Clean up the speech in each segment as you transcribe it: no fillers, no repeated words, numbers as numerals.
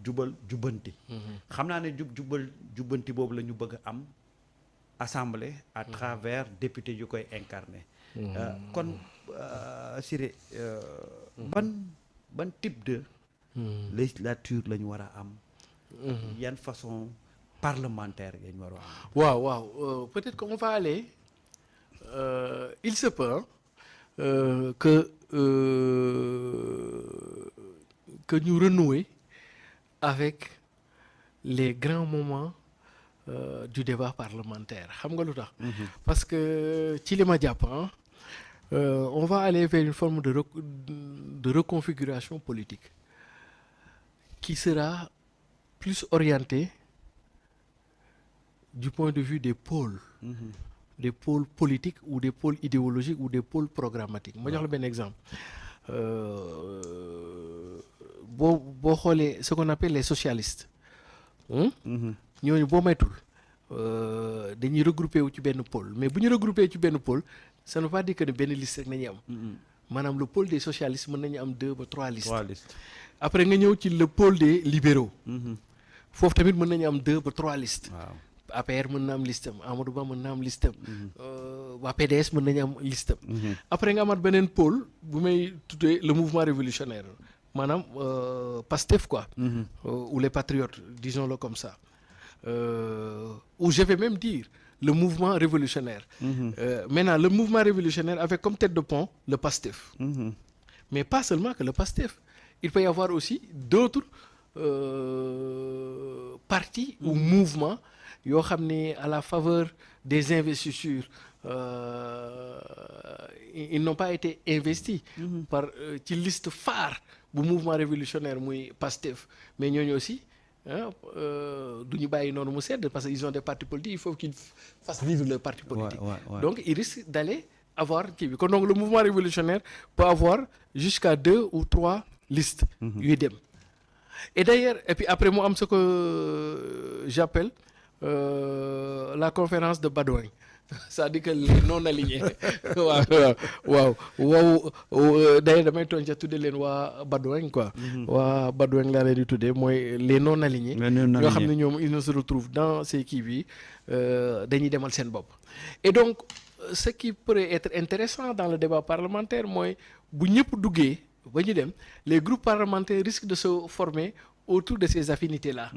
jubal jubbanti. xam naa ne jubal jubbanti boobu la ñu bëgg a am assemblée à travers député yu koy incarner. kon Siré ban type de législature la ñu war a am. yan façon parlementaire la ñu war a am. waaw peut-être qu'on va aller il se peut que ñu renouer avec les grands moments du débat parlementaire xam nga lu tax. parce que ci li ma jàpp on va aller vers une forme de reconfiguration politique qui sera plus orientée du point de vue des pôles. Des pôles politiques ou des pôles idéologiques ou des pôles programmatiques. ma jox la benn exemple boo xoolee ce qu'on appelle les socialistes. ñooñu boo maytul dañuy regrouper wu ci benn pôle mais bu ñu regrouper ci benn pôle ça ne veut pas dire que ne benn liste rek nañuy am. maanaam le pôle des socialistes mën nañu am 2 ba 3 listes. après nga ñëw ci le pôle des libéraux. foofu tamit mën nañu am 2 ba 3 listes. waaw APR mën na am listam Amadou Ba mën na am listam. waa PDS mën nañu am listam. après nga amaat beneen pôle bu may tuddee le mouvement révolutionnaire maanaam PASTEF quoi. ou les patriotes disons-le comme ça. Ou je vais même dire le mouvement révolutionnaire. Maintenant le mouvement révolutionnaire avec comme tête de pont le PASTEF. Mais pas seulement que le PASTEF. Il peut y avoir aussi d'autres partis ou mouvements yoo xam ne à la faveur des investitures ils n'ont pas été investis par ci liste phare bu mouvement révolutionnaire muy PASTEF mais ñooñu aussi du ñu bàyyi noonu mu sedd parce que ils ont des partis politiques il faut qu'ils fassent vivre leur parti politique. Donc ils risquent d'aller avoir kii bi kon donc le mouvement révolutionnaire peut avoir jusqu'à 2 ou 3 listes yuy dem. Et d'ailleurs et puis après mu am ce que j'appelle la conférence de Badouin c'est-à-dire que les non alignés waaw d'ailleurs damay tooñ ca tudde leen waa Badouin quoi. waa Badouin laa leen di tuddee mooy les non alignés. ñoo xam ne ñoom ils ne se retrouvent dans ces kii bi dañuy demal seen bopp. Et donc ce qui pourrait être intéressant dans le débat parlementaire mooy bu ñëpp duggee ba ñu dem les groupes parlementaires risquent de se former autour de ces affinités-là.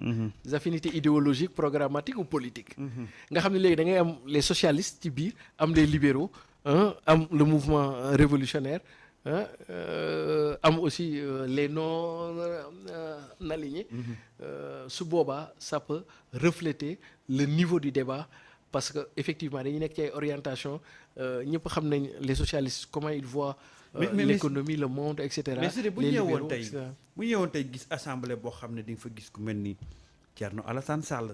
Des affinités idéologiques, programmatiques ou politiques. nga xam ne léegi da ngay am les socialistes ci biir am les libéraux am le mouvement révolutionnaire am aussi les non alignés. su boobaa ça peut refléter le niveau du débat parce que effectivement dañuy nekk ci ay orientation ñëpp xam nañ les socialistes comment ils voient l'économie le monde et cetera. mais c'est bu ñëwoon tey gis assemblée boo xam ne di nga fa gis ku mel ni Thierno Alassane Sall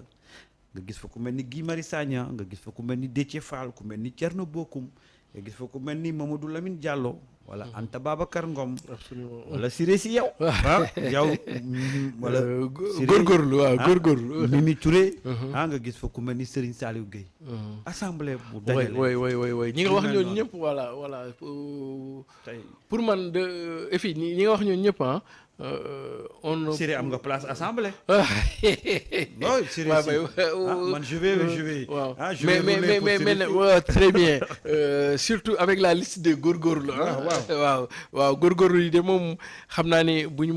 nga gis fa ku mel ni Guy Marius Sagna nga gis fa ku mel ni Déthié Fall ku mel ni Thierno Bocoum nga gis fa ku mel ni Mamadou Lamine Diallo wala Anta Babacar Ngom. Absolument. Wala Siré Sy yow. yow wala. góorgóorlu waaw góorgóorlu. Mimi Touré. nga gis fa ku mel ni Serigne Saliou Gueye. assemblée bu dajale. oui ñi nga wax ñooñu ñëpp voilà. pour man et puis ñi nga wax ñooñu ñëpp Siré am nga place assemblée. oui Siré man je vais. waaw mais très bien surtout avec la liste des góorgóorlu. waaw góorgóorlu yi de moom xam naa ne bu ñu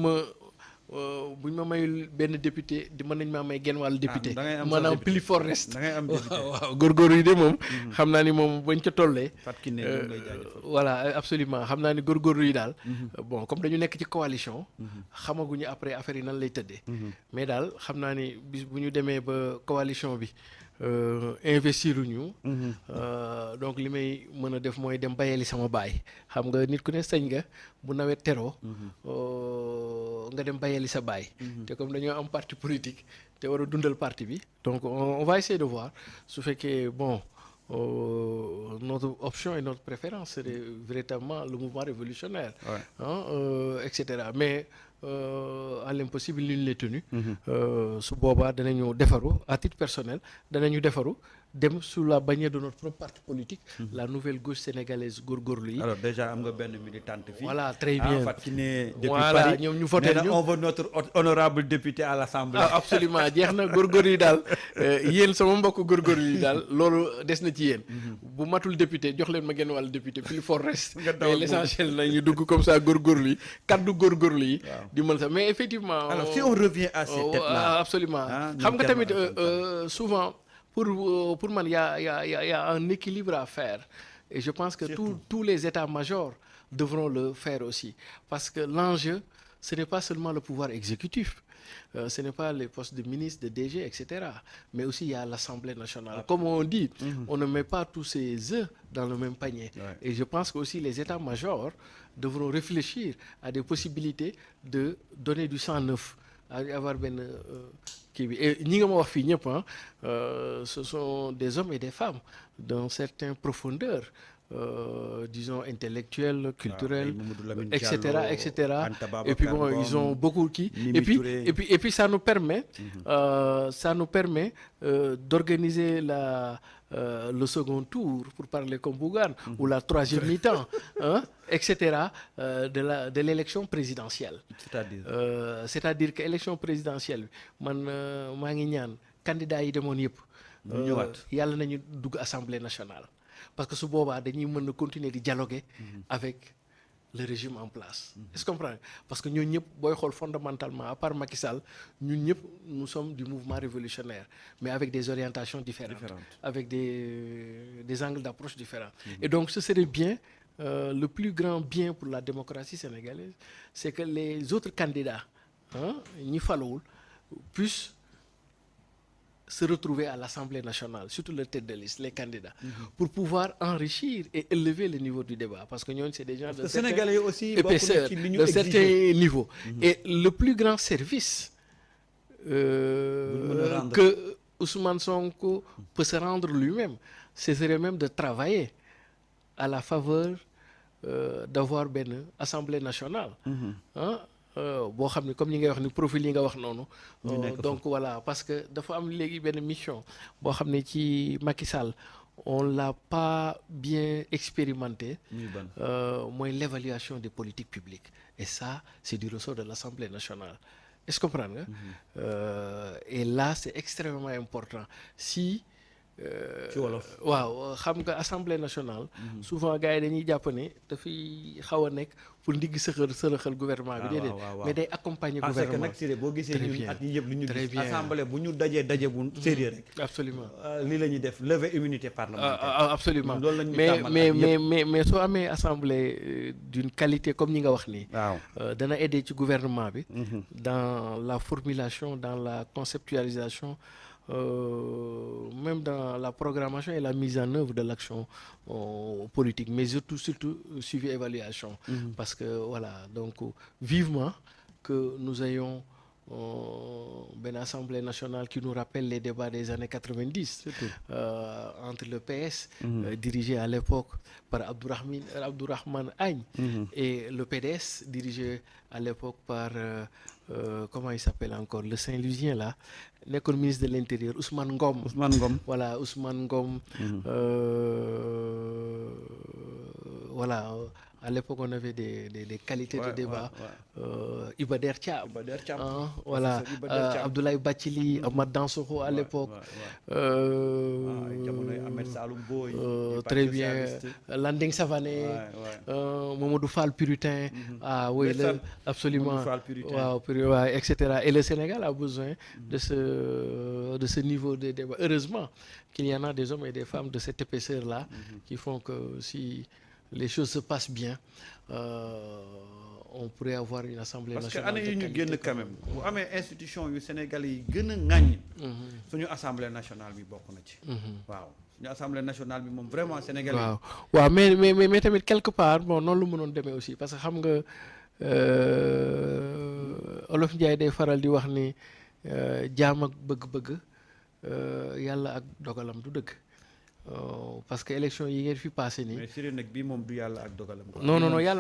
ma mayul benn député di mën nañ maa may genn wàllu député. maanaam plus fort reste. da ngay am député waaw góorgóorlu yi de moom. xam naa ni moom bañ ca tollee. voilà absolument xam naa ni góorgóorlu yi daal. bon comme dañu nekk ci coalition. xamaguñu après affaire yi nan lay tëddee. mais daal xam naa ni bis bu ñu demee ba coalition bi. investir ñu donc li may mën a def mooy dem bayeli sama baay xam nga nit ku ne sañ nga bu nawet teroo nga dem bayeli sa baay te comme dañoo am parti politique te war a dundal parti bi donc on va essayer de voir su fekkee bon notre option et notre préférence serait véritablement le mouvement révolutionnaire et cetera mais à l'impossible nul n'est tenu su boobaa danañu defaru à titre personnel danañu defaru dem sous la bannière de notre propre parti politique. La nouvelle gauche sénégalaise góorgóorlu yi. alors déjà am nga benn militante fii. Voilà très bien Fatou Kiné depuis voilà Paris ñoom ñu voté ñu. on veut notre honorable député à l'Assemblée. Absolument jeex na góorgóorlu yi daal yéen sama mbokk góorgóorlu yi daal loolu des na ci yéen. bu matul député jox leen ma genn wàllu député plus fort reste. mais l'essentiel na ñu dugg comme ça góorgóorlu yi kaddu góorgóorlu yi. di mën sax mais effectivement. alors si on revient à ces têtes-là. absolument xam nga tamit souvent pour man y a un équilibre à faire et je pense que tous les états-majors devront le faire aussi parce que l'enjeu ce n'est pas seulement le pouvoir exécutif. Ce n'est pas les postes de ministre, de DG, etc. Mais aussi il y a l'Assemblée nationale. Comme on dit, on ne met pas tous ses œufs dans le même panier. Ouais. Et je pense que aussi les états-majors devront réfléchir à des possibilités de donner du sang neuf, à avoir benn kii bi et ñi nga ma wax fii ñëpp ce sont des hommes et des femmes d'une certaine profondeur. Disons intellectuels, culturels, etc., etc. Et puis bon, ils ont beaucoup qui. Et puis ça nous permet, d'organiser le second tour, pour parler comme Bougane, ou la troisième mi-temps, etc. De l'élection présidentielle. C'est-à-dire que l'élection présidentielle, man maa ngi ñaan candidat yi demoon yëpp. yàlla nañu dugg Assemblée nationale. Parce que su boobaa dañuy mën a continuer di dialoguer avec le régime en place. Est-ce que comprendre parce que ñooñu ñëpp booy xool fondamentalement à part Macky Sall ñun ñëpp nous sommes du mouvement révolutionnaire mais avec des orientations différentes. Avec des angles d'approche différents. Et donc ce serait bien le plus grand bien pour la démocratie sénégalaise c'est que les autres candidats ñi falawul puissent se retrouver à l'Assemblée nationale, surtout les têtes de liste, les candidats, pour pouvoir enrichir et élever le niveau du débat. Parce que nous, c'est des gens de certains épaisseurs, de certains niveaux. Et le plus grand service que Ousmane Sonko peut se rendre lui-même, ce serait même de travailler à la faveur d'avoir une Assemblée nationale. Boo xam ne comme ñi ngay wax ni profil yi nga wax noonu donc voilà parce que dafa am léegi benn mission boo xam ne ci Macky Sall on l'a pas bien expérimenté mooy l'évaluation des politiques publiques et ça c'est du ressort de l'Assemblée nationale est-ce que comprendre nga et là c'est extrêmement important si ci wolof waaw xam nga Assemblée nationale souvent gars yi dañuy jàpp ne dafay xaw a nekk pour ndigg sërëxal gouvernement bi déedéet mais day accompagner gouvernement parce que nag boo gisee ñun at yi yëpp lu ñu gis assemblée bu ñu daje bu sérieux rek absolument lii la ñuy def lever immunité parlementaire absolument mais soo amee assemblée d'une qualité comme ñi nga wax nii dana aider ci gouvernement bi dans la formulation dans la conceptualisation même dans la programmation et la mise en œuvre de l'action politique mais surtout suivi évaluation parce que voilà donc vivement que nous ayons une assemblée nationale qui nous rappelle les débats des années 90 entre le PS dirigé à l'époque par Abdourahmane Agne et le PDS dirigé à l'époque par comment il s'appelle encore le Saint-Louisien là nekkoon ministre de l'Intérieur Ousmane Ngom voilà Ousmane Ngom voilà à l'époque on avait des qualités de débat Iba Der Thiam voilà Abdoulaye Bathily Amath Dansokho à l'époque très bien Landing Savané Mamadou Fall Puritain oui absolument waaw etc. Et le Sénégal a besoin de ce niveau de débat heureusement qu'il y en a des hommes et des femmes de cette épaisseur là qui font que si les choses se passent bien on pourrait avoir une assemblée nationale. Parce que année yi ñu génn quand même bu amee institution yu Sénégal yi gën a ŋàññ suñu assemblée nationale bi bokk na ci waaw suñu assemblée nationale bi moom vraiment Sénégal yi waaw mais tamit quelque part bon noonu lu mënoon demee aussi parce que xam nga Olof Njaay day faral di wax ni jaam ak bëgg-bëgg yàlla ak dogalam du dëgg parce que élection yi ngeen fi passé nii. mais Siré nag bii moom du yàlla ak dogalam. non yàlla